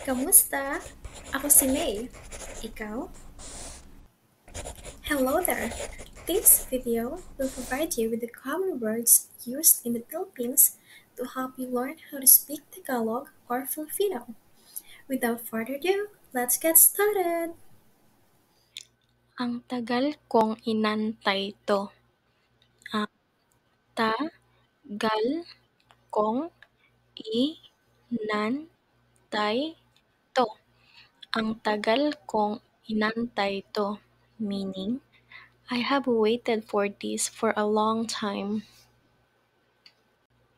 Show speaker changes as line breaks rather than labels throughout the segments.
Kamusta? Ako si May. Ikaw? Hello there! This video will provide you with the common words used in the Philippines to help you learn how to speak Tagalog or Filipino. Without further ado, let's get started!
Ang tagal kong inantay 'to. Ang tagal kong inantay 'to. Ang tagal kong inantay 'to, meaning, I have waited for this for a long time.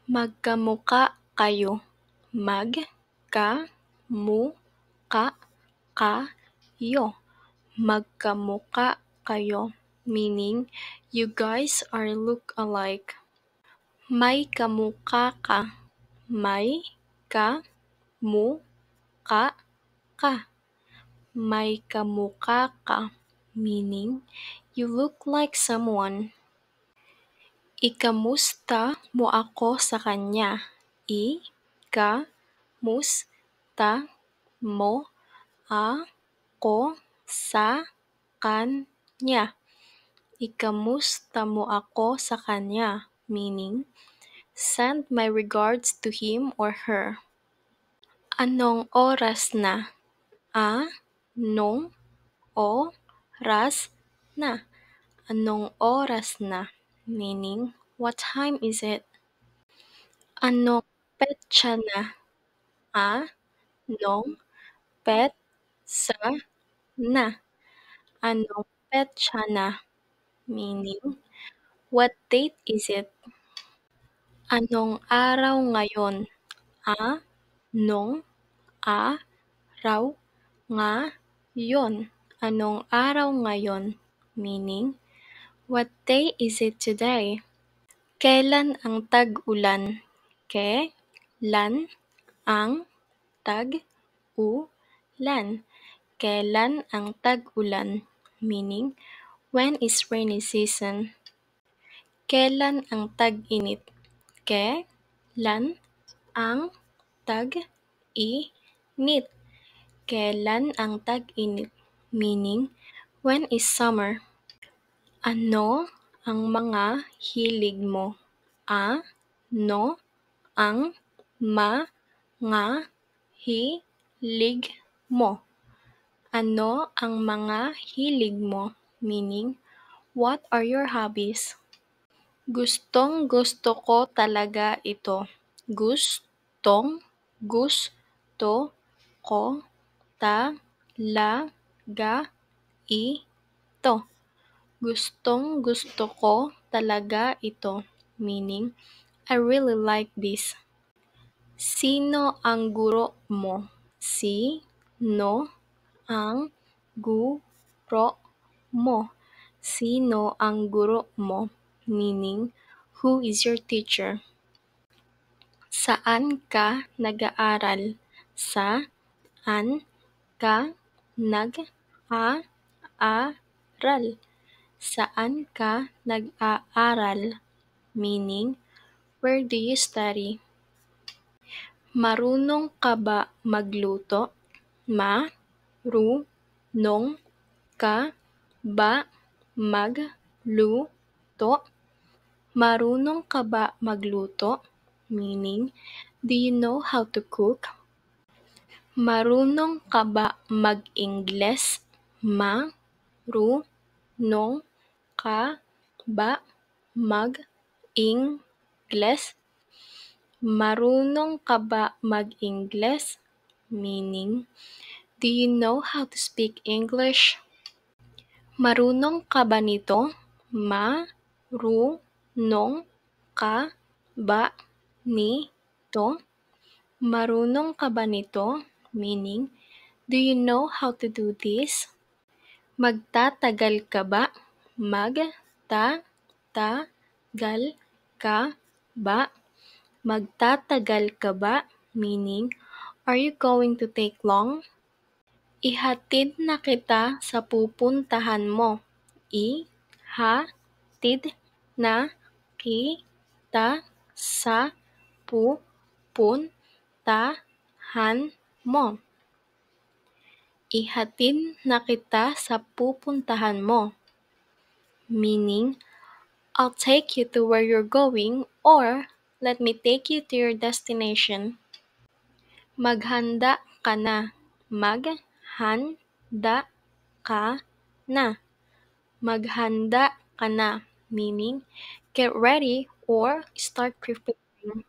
Magkamukha kayo. Magkamukha kayo. Magkamukha kayo, meaning you guys are look alike. May kamukha ka. May kamukha ka. May kamukha ka, meaning you look like someone. Ikamusta mo ako sa kanya. Ikamusta mo ako sa kanya. Ikamusta mo ako sa kanya, meaning send my regards to him or her. Anong oras na? Anong oras na? Anong oras na? Meaning, what time is it? Anong petsa na? Anong petsa na? Anong petsa na? Meaning, what date is it? Anong araw ngayon? Anong araw ngayon? Anong araw ngayon? Meaning, what day is it today? Kailan ang tag-ulan? Kailan ang tag-ulan? Kailan ang tag-ulan? Meaning, when is rainy season? Kailan ang tag-init? Kailan ang tag-init? Kailan ang tag-init? Meaning, when is summer? Ano ang mga hilig mo? Ano ang mga hilig mo? Ano ang mga hilig mo? Meaning, what are your hobbies? Gustong-gusto ko talaga ito. Gustong-gusto ko talaga ito. Gustong-gusto ko talaga ito, meaning, I really like this. Sino ang guro mo? Sino ang guro mo? Sino ang guro mo? Meaning, who is your teacher? Saan ka nag-aaral? Saan ka nag-aaral? Saan ka nag-aaral? Meaning, where do you study? Marunong ka ba magluto? Marunong ka ba magluto? Marunong ka ba magluto? Meaning, do you know how to cook? Marunong ka ba mag-Ingles? Marunong ka ba mag-Ingles? Marunong ka ba mag-Ingles? Meaning, do you know how to speak English? Marunong ka ba nito? Marunong ka ba nito? Marunong ka ba nito? Meaning, do you know how to do this? Magtatagal ka ba? Magtatagal ka ba? Magtatagal ka ba? Meaning, are you going to take long? Ihatid na kita sa pupuntahan mo. Ihatid na kita sa pupuntahan mo. Ihatid na kita sa pupuntahan mo. Meaning, I'll take you to where you're going or let me take you to your destination. Maghanda ka na. Maghanda ka na. Maghanda ka na. Meaning, get ready or start preparing.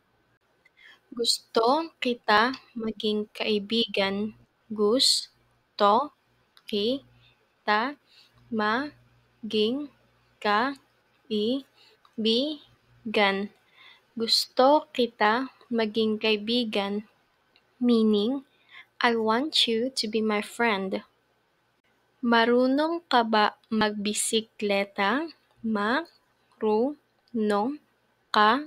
Gusto kita maging kaibigan. Gusto kita maging kaibigan. Gusto kita maging kaibigan. Meaning, I want you to be my friend. Marunong ka ba magbisikleta? Marunong ka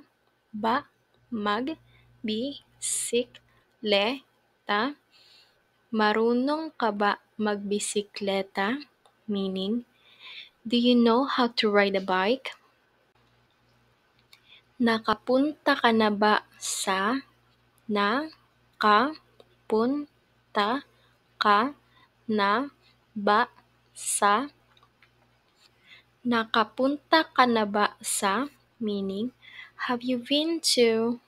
ba magbisikleta? Marunong ka ba magbisikleta? Meaning, do you know how to ride a bike? Nakapunta ka na ba sa Nakapunta ka na ba sa Nakapunta ka na ba sa meaning, have you been to?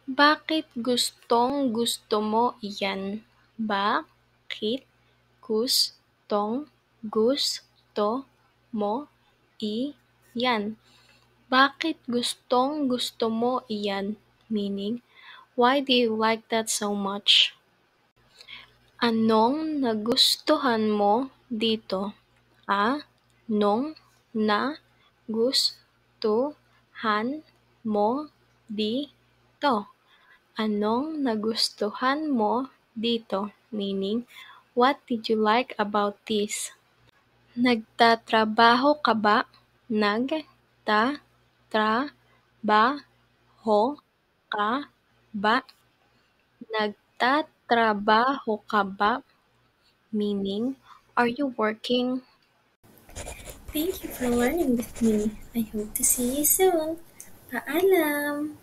Bakit gustong gusto mo iyan? Bakit gustong gusto mo iyan? Bakit gustong gusto mo iyan? Meaning, why do you like that so much? Anong nagustuhan mo dito? Anong nagustuhan mo dito? Anong nagustuhan mo dito? Meaning, what did you like about this? Nagtatrabaho ka ba? Nagtatrabaho ka ba? Nagtatrabaho ka ba? Meaning, are you working?
Thank you for learning with me. I hope to see you soon. Paalam!